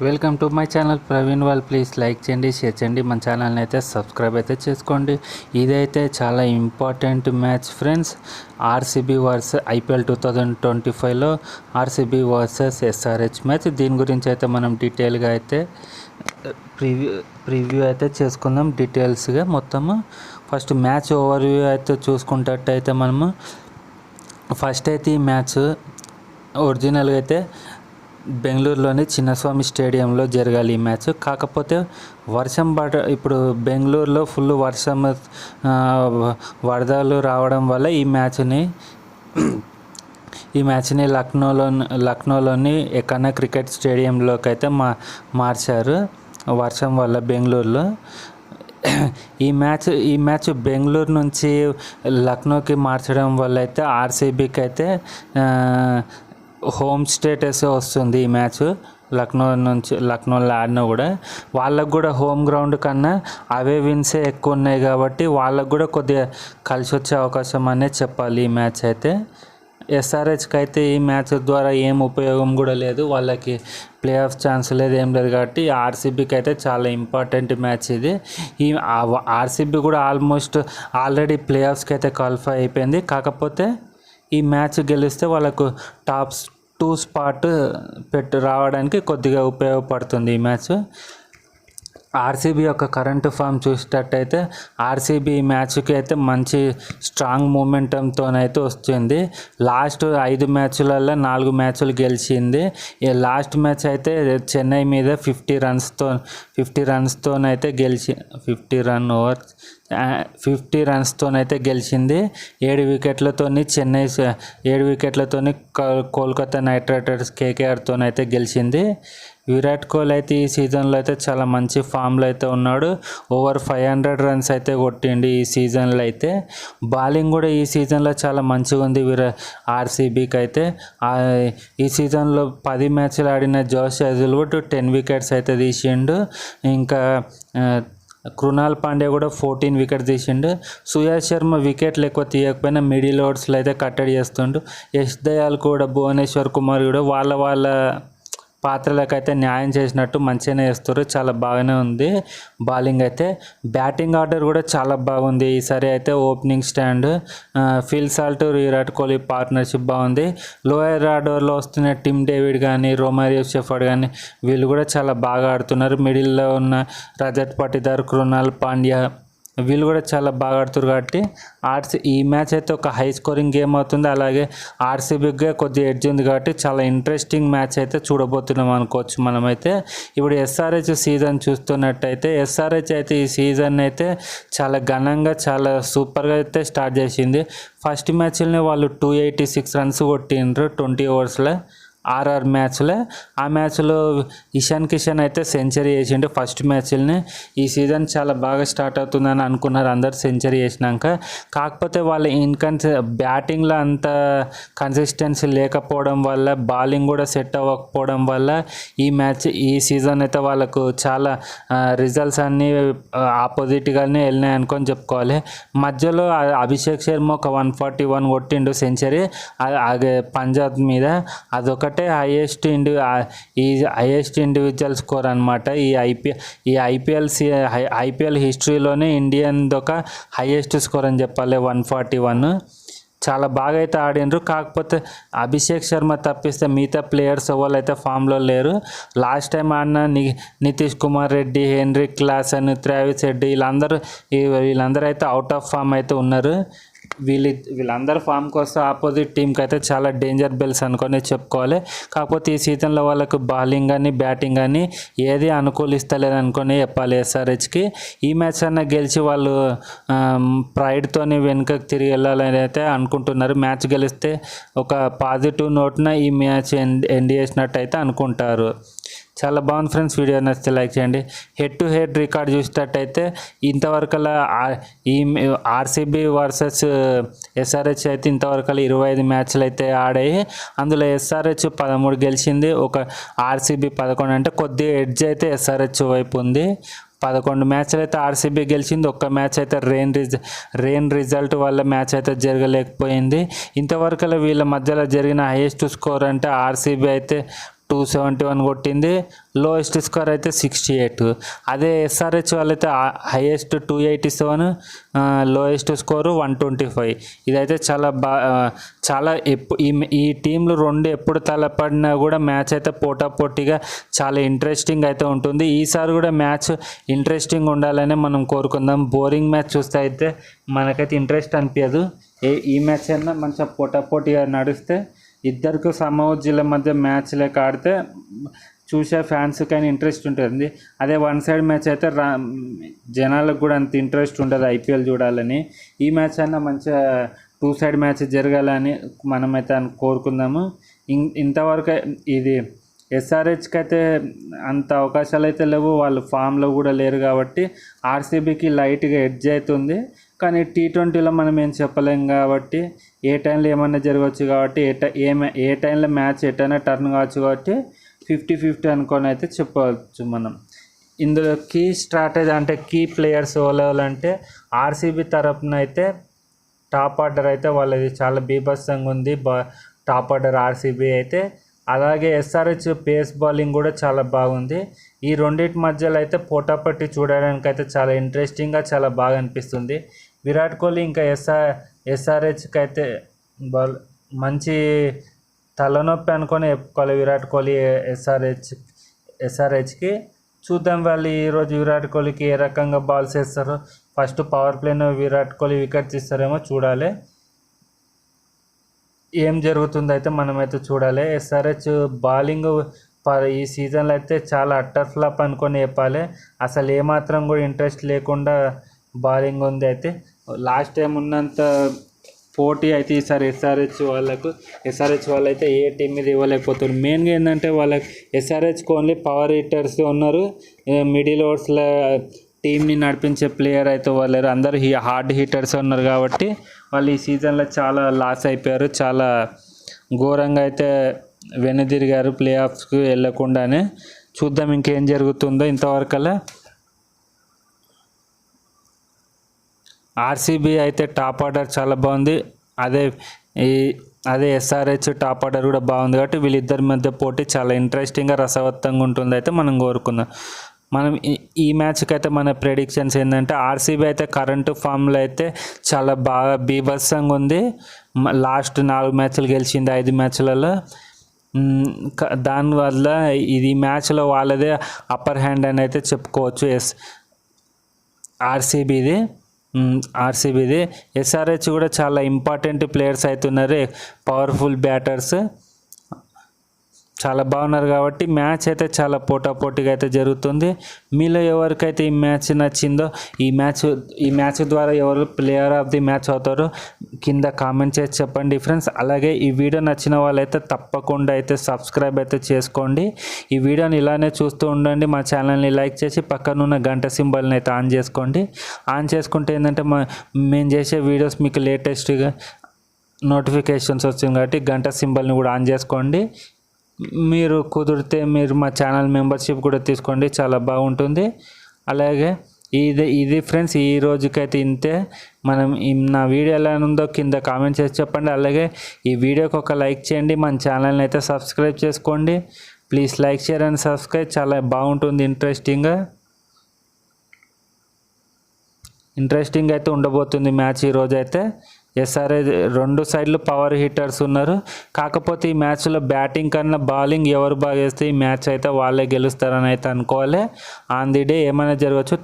Welcome to my channel Praveen వాళ్ళు. Please like చేయండి, share చేయండి, మన ఛానల్ని అయితే సబ్స్క్రైబ్ అయితే చేసుకోండి. ఇదైతే చాలా important match friends. RCB versus IPL 2025లో ఆర్సీబీ వర్సెస్ ఎస్ఆర్హెచ్ మ్యాచ్. దీని గురించి అయితే మనం డీటెయిల్గా అయితే ప్రివ్యూ అయితే చేసుకుందాం డీటెయిల్స్గా మొత్తము. ఫస్ట్ మ్యాచ్ ఓవర్వ్యూ అయితే చూసుకున్నట్టయితే మనము ఫస్ట్ అయితే ఈ మ్యాచ్ ఒరిజినల్గా అయితే బెంగళూరులోని చిన్నస్వామి స్టేడియంలో జరగాలి ఈ మ్యాచ్. కాకపోతే వర్షం ఇప్పుడు బెంగళూరులో ఫుల్ వర్షం వరదలు రావడం వల్ల ఈ మ్యాచ్ని లక్నోలోని ఎకన్నా క్రికెట్ స్టేడియంలోకి అయితే మార్చారు వర్షం వల్ల బెంగళూరులో. ఈ మ్యాచ్ బెంగళూరు నుంచి లక్నోకి మార్చడం వల్ల అయితే ఆర్సీబీకి అయితే హోమ్ స్టేటస్ వస్తుంది. ఈ మ్యాచ్ లక్నోలో ఆడినా కూడా వాళ్ళకు కూడా హోమ్ గ్రౌండ్ కన్నా అవే విన్సే ఎక్కువ ఉన్నాయి కాబట్టి వాళ్ళకు కూడా కొద్దిగా కలిసి వచ్చే అవకాశం అనేది చెప్పాలి ఈ మ్యాచ్ అయితే. ఎస్ఆర్హెచ్కి అయితే ఈ మ్యాచ్ ద్వారా ఏం ఉపయోగం కూడా లేదు, వాళ్ళకి ప్లే ఆఫ్ ఛాన్స్ లేదు, ఏం లేదు. కాబట్టి ఆర్సీబీకి అయితే చాలా ఇంపార్టెంట్ మ్యాచ్ ఇది. ఈ ఆర్సీబీ కూడా ఆల్మోస్ట్ ఆల్రెడీ ప్లే ఆఫ్స్కి అయితే క్వాలిఫై అయిపోయింది. కాకపోతే ఈ మ్యాచ్ గెలిస్తే వాళ్ళకు టాప్ 2 స్పాట్ రావడానికి కొద్దిగా ఉపయోగపడుతుంది ఈ మ్యాచ్. ఆర్సీబీ యొక్క కరెంట్ ఫామ్ చూసేటట్టయితే ఆర్సీబీ ఈ మ్యాచ్కి అయితే మంచి స్ట్రాంగ్ మూమెంటంతోనైతే వస్తుంది. లాస్ట్ 5 మ్యాచ్లలో 4 మ్యాచ్లు గెలిచింది. ఈ లాస్ట్ మ్యాచ్ అయితే చెన్నై మీద 50 రన్స్తోనైతే 50 రన్స్తోనైతే గెలిచింది. 7 వికెట్లతోని 7 వికెట్లతోని కోల్కతా నైట్ రైడర్స్ కేకేఆర్తోనైతే గెలిచింది. విరాట్ కోహ్లీ అయితే ఈ సీజన్లో అయితే చాలా మంచి ఫామ్లో అయితే ఉన్నాడు. ఓవర్ 500 రన్స్ అయితే కొట్టిండు ఈ సీజన్లో అయితే. బౌలింగ్ కూడా ఈ సీజన్లో చాలా మంచిగా ఉంది ఆర్సీబీకి అయితే. ఈ సీజన్లో 10 మ్యాచ్లు ఆడిన జోష్ హజల్వుడ్ 10 వికెట్స్ అయితే తీసిండు. ఇంకా కృణాల్ పాండ్యా కూడా 14 వికెట్స్ తీసిండు. సుయాష్ శర్మ వికెట్లు ఎక్కువ తీయకపోయినా మిడిల్ ఓవర్స్లో అయితే కట్టడి చేస్తుండు. యష్ దయాల్ కూడా భువనేశ్వర్ కుమార్ కూడా వాళ్ళ పాత్రలకైతే న్యాయం చేసినట్టు మంచిగానే వేస్తారు. చాలా బాగానే ఉంది బౌలింగ్ అయితే. బ్యాటింగ్ ఆర్డర్ కూడా చాలా బాగుంది ఈసారి అయితే. Opening stand Phil Salt Virat Kohli partnership బాగుంది. లోయర్ ఆర్డర్లో వస్తున్న టిమ్ డేవిడ్ కానీ రోమారియో షెఫర్డ్ కానీ వీళ్ళు కూడా చాలా బాగా ఆడుతున్నారు. మిడిల్లో ఉన్న రజత్ పటిదార్, కృణాల్ పాండ్యా వీళ్ళు కూడా చాలా బాగా ఆడుతారు. కాబట్టి ఈ మ్యాచ్ అయితే ఒక హై స్కోరింగ్ గేమ్ అవుతుంది. అలాగే ఆర్సీబీగా కొద్దిగా ఎడ్జ్ ఉంది కాబట్టి చాలా ఇంట్రెస్టింగ్ మ్యాచ్ అయితే చూడబోతున్నాం అనుకోవచ్చు మనమైతే. ఇప్పుడు ఎస్ఆర్హెచ్ సీజన్ చూస్తున్నట్టయితే ఎస్ఆర్హెచ్ అయితే ఈ సీజన్ అయితే చాలా ఘనంగా చాలా సూపర్గా అయితే స్టార్ట్ చేసింది. ఫస్ట్ మ్యాచ్లోనే వాళ్ళు 286 రన్స్ కొట్టిండ్రు 20 ఓవర్స్లో మ్యాచ్లో. ఆ మ్యాచ్లో ఇషాన్ కిషన్ అయితే సెంచరీ చేసిండు ఫస్ట్ మ్యాచ్ని. ఈ సీజన్ చాలా బాగా స్టార్ట్ అవుతుందని అనుకున్నారు అందరు సెంచరీ చేసినాక. కాకపోతే వాళ్ళ బ్యాటింగ్లో అంత కన్సిస్టెన్సీ లేకపోవడం వల్ల, బౌలింగ్ కూడా సెట్ అవ్వకపోవడం వల్ల ఈ సీజన్ అయితే వాళ్ళకు చాలా రిజల్ట్స్ అన్నీ ఆపోజిట్గానే వెళ్ళినాయి అనుకొని చెప్పుకోవాలి. మధ్యలో అభిషేక్ శర్మ ఒక 141 కొట్టిండు సెంచరీ పంజాబ్ మీద. అదొక హైయెస్ట్ ఇండివిజువల్ స్కోర్ అనమాట ఈ ఐపీఎల్ హిస్టరీలోనే ఇండియన్ ఒక హైయెస్ట్ స్కోర్ అని చెప్పాలి 141. చాలా బాగా అయితే ఆడినరు. కాకపోతే అభిషేక్ శర్మ తప్పిస్తే మిగతా ప్లేయర్స్ ఎవరు అయితే ఫామ్లో లేరు. లాస్ట్ టైం ఆడిన Nitish Kumar Reddy, Heinrich Klaasen, Travis head వీళ్ళందరూ అయితే అవుట్ ఆఫ్ ఫామ్ అయితే ఉన్నారు. వీళ్ళందరూ ఫామ్కి వస్తే ఆపోజిట్ టీంకి అయితే చాలా డేంజర్ బెల్స్ అనుకొని చెప్పుకోవాలి. కాకపోతే ఈ సీజన్లో వాళ్ళకు బౌలింగ్ కానీ బ్యాటింగ్ కానీ ఏది అనుకూలిస్తలేదు అనుకొని చెప్పాలి ఎస్ఆర్హెచ్కి. ఈ మ్యాచ్ అన్న గెలిచి వాళ్ళు ప్రైడ్తోని వెనుకకు తిరిగి వెళ్ళాలని అయితే అనుకుంటున్నారు. మ్యాచ్ గెలిస్తే ఒక పాజిటివ్ నోట్న ఈ మ్యాచ్ ఎండ్ చేసినట్టు అయితే అనుకుంటారు. చాలా బాగుంది ఫ్రెండ్స్. వీడియో నచ్చితే లైక్ చేయండి. హెడ్ టు హెడ్ రికార్డ్ చూసేటట్టయితే ఇంతవరకలా ఈ ఆర్సీబీ వర్సెస్ ఎస్ఆర్హెచ్ అయితే ఇంతవరకు 25 మ్యాచ్లు అయితే ఆడాయి. అందులో ఎస్ఆర్హెచ్ 13 గెలిచింది, ఒక ఆర్సీబీ 11. అంటే కొద్దిగా ఎడ్జ్ అయితే ఎస్ఆర్హెచ్ వైపు ఉంది. 11 మ్యాచ్లు అయితే ఆర్సీబీ గెలిచింది. ఒక్క మ్యాచ్ అయితే రెయిన్ రిజల్ట్ వల్ల మ్యాచ్ అయితే జరగలేకపోయింది. ఇంతవరకు వీళ్ళ మధ్యలో జరిగిన హైయెస్ట్ స్కోర్ అంటే ఆర్సీబీ అయితే 271 కొట్టింది. లోయెస్ట్ స్కోర్ అయితే 68. అదే ఎస్ఆర్హెచ్ వాళ్ళైతే హైయెస్ట్ 287, లోయెస్ట్ స్కోరు 125. ఇదైతే చాలా ఈ టీంలు రెండు ఎప్పుడు తలపడినా కూడా మ్యాచ్ అయితే పోటాపోటీగా చాలా ఇంట్రెస్టింగ్ అయితే ఉంటుంది. ఈసారి కూడా మ్యాచ్ ఇంట్రెస్టింగ్ ఉండాలని మనం కోరుకుందాం. బోరింగ్ మ్యాచ్ చూస్తే అయితే మనకైతే ఇంట్రెస్ట్ అనిపించదు. ఈ మ్యాచ్ అయినా మంచిగా పోటాపోటీగా నడిస్తే ఇద్దరికి సమవుజ్జీల మధ్య మ్యాచ్ లెక్క ఆడితే చూసే ఫ్యాన్స్ కానీ ఇంట్రెస్ట్ ఉంటుంది. అదే వన్ సైడ్ మ్యాచ్ అయితే జనాలకు కూడా అంత ఇంట్రెస్ట్ ఉండదు ఐపీఎల్ చూడాలని. ఈ మ్యాచ్ అయినా మంచిగా 2 సైడ్ మ్యాచ్ జరగాలని మనమైతే కోరుకుందాము. ఇంతవరకు ఇది ఎస్ఆర్హెచ్కి అయితే అంత అవకాశాలు అయితే లేవు, వాళ్ళు ఫామ్లో కూడా లేరు కాబట్టి ఆర్సీబీకి లైట్గా ఎడ్జ్ అవుతుంది. కానీ T20లో మనం ఏం చెప్పలేం కాబట్టి ఏ టైంలో ఏమన్నా జరగవచ్చు కాబట్టి ఏ టైంలో మ్యాచ్ ఎటైనా టర్న్ కావచ్చు కాబట్టి 50-50 అనుకొని అయితే చెప్పవచ్చు మనం. ఇందులో కీ స్ట్రాటజీ అంటే కీ ప్లేయర్స్ అంటే ఆర్సీబీ తరపున అయితే టాప్ ఆర్డర్ అయితే వాళ్ళది చాలా బీభత్సంగా ఉంది. టాప్ ఆర్డర్ ఆర్సీబీ అయితే, అలాగే ఎస్ఆర్హెచ్ పేస్ బౌలింగ్ కూడా చాలా బాగుంది. ఈ రెండింటి మధ్యలో అయితే పోటాపట్టి చూడడానికి అయితే చాలా ఇంట్రెస్టింగ్గా చాలా బాగా అనిపిస్తుంది. విరాట్ కోహ్లీ ఇంకా ఎస్ఆర్హెచ్కి అయితే మంచి తలనొప్పి అనుకొని చెప్పుకోవాలి. విరాట్ కోహ్లీ ఎస్ఆర్హెచ్కి చూద్దాం వాళ్ళు ఈరోజు విరాట్ కోహ్లీకి ఏ రకంగా బాల్స్ వేస్తారో. ఫస్ట్ పవర్ ప్లేలో విరాట్ కోహ్లీ వికెట్ తీస్తారేమో చూడాలి. ఏం జరుగుతుందో అయితే మనమైతే చూడాలి. ఎస్ఆర్హెచ్ బౌలింగ్ ఈ సీజన్లో అయితే చాలా అట్టర్ ఫ్లాప్ అనుకొని చెప్పాలి. అసలు ఏమాత్రం కూడా ఇంట్రెస్ట్ లేకుండా బౌలింగ్ ఉంది. అయితే లాస్ట్ టైం ఉన్నంత పోటీ అయితే ఈసారి ఎస్ఆర్హెచ్ వాళ్ళు అయితే ఏ టీం మీద ఇవ్వలేకపోతారు. మెయిన్గా ఏంటంటే వాళ్ళకి ఎస్ఆర్హెచ్కి ఓన్లీ పవర్ హిట్టర్స్ ఉన్నారు. మిడిల్ ఓవర్స్లో టీంని నడిపించే ప్లేయర్ అయితే వాళ్ళరు, అందరూ హార్డ్ హిట్టర్స్ ఉన్నారు కాబట్టి వాళ్ళు ఈ సీజన్లో చాలా లాస్ అయిపోయారు. చాలా ఘోరంగా అయితే వెనుదిరిగారు ప్లే ఆఫ్స్కి వెళ్ళకుండానే. చూద్దాం ఇంకేం జరుగుతుందో. ఇంతవరకల్లా ఆర్సీబీ అయితే టాప్ ఆర్డర్ చాలా బాగుంది. అదే ఎస్ఆర్హెచ్ టాప్ ఆర్డర్ కూడా బాగుంది కాబట్టి వీళ్ళిద్దరి మధ్య పోటీ చాలా ఇంట్రెస్టింగ్గా రసవత్తంగా ఉంటుంది అయితే మనం కోరుకుందాం. మనం ఈ మ్యాచ్కి అయితే మన ప్రెడిక్షన్స్ ఏంటంటే ఆర్సీబీ అయితే కరెంటు ఫామ్లో అయితే చాలా బాగా బీభత్సంగా ఉంది. లాస్ట్ 4 మ్యాచ్లు గెలిచింది 5 మ్యాచ్లలో. దానివల్ల ఇది మ్యాచ్లో వాళ్ళదే అప్పర్ హ్యాండ్ అని అయితే చెప్పుకోవచ్చు ఆర్సీబీది. ఎస్ఆర్హెచ్ కూడా చాలా ఇంపార్టెంట్ ప్లేయర్స్ అవుతున్నారు, పవర్ఫుల్ బ్యాటర్స్ చాలా బాగున్నారు కాబట్టి మ్యాచ్ అయితే చాలా పోటాపోటీగా అయితే జరుగుతుంది. మీలో ఎవరికైతే ఈ మ్యాచ్ నచ్చిందో ఈ మ్యాచ్ ద్వారా ఎవరు ప్లేయర్ ఆఫ్ ది మ్యాచ్ అవుతారో కింద కామెంట్ చేసి చెప్పండి ఫ్రెండ్స్. అలాగే ఈ వీడియో నచ్చిన వాళ్ళైతే తప్పకుండా అయితే సబ్స్క్రైబ్ అయితే చేసుకోండి. ఈ వీడియోని ఇలానే చూస్తూ ఉండండి. మా ఛానల్ని లైక్ చేసి పక్కనున్న గంట సింబల్ని అయితే ఆన్ చేసుకోండి. ఆన్ చేసుకుంటే ఏంటంటే మేము చేసే వీడియోస్ మీకు లేటెస్ట్గా నోటిఫికేషన్స్ వస్తుంది కాబట్టి గంట సింబల్ని కూడా ఆన్ చేసుకోండి. మీరు కుదిరితే మీరు మా ఛానల్ మెంబర్షిప్ కూడా తీసుకోండి, చాలా బాగుంటుంది. అలాగే ఇది ఫ్రెండ్స్ ఈ రోజుకైతే ఇంతే. నా వీడియో ఎలా ఉందో కింద కామెంట్ చేసి చెప్పండి. అలాగే ఈ వీడియోకి ఒక లైక్ చేయండి, మన ఛానల్ని అయితే సబ్స్క్రైబ్ చేసుకోండి. Please like, share and subscribe. చాలా బాగుంటుంది, ఇంట్రెస్టింగ్ అయితే ఉండబోతుంది మ్యాచ్ ఈరోజు అయితే. ఎస్ఆర్హెచ్ 2 సైడ్లు పవర్ హిట్టర్స్ ఉన్నారు. కాకపోతే ఈ మ్యాచ్లో బ్యాటింగ్ కన్నా బౌలింగ్ ఎవరు బాగా వేస్తే ఈ మ్యాచ్ అయితే వాళ్ళే గెలుస్తారని అయితే అనుకోవాలి. ఆన్ ది డే ఏమైనా జరగవచ్చు.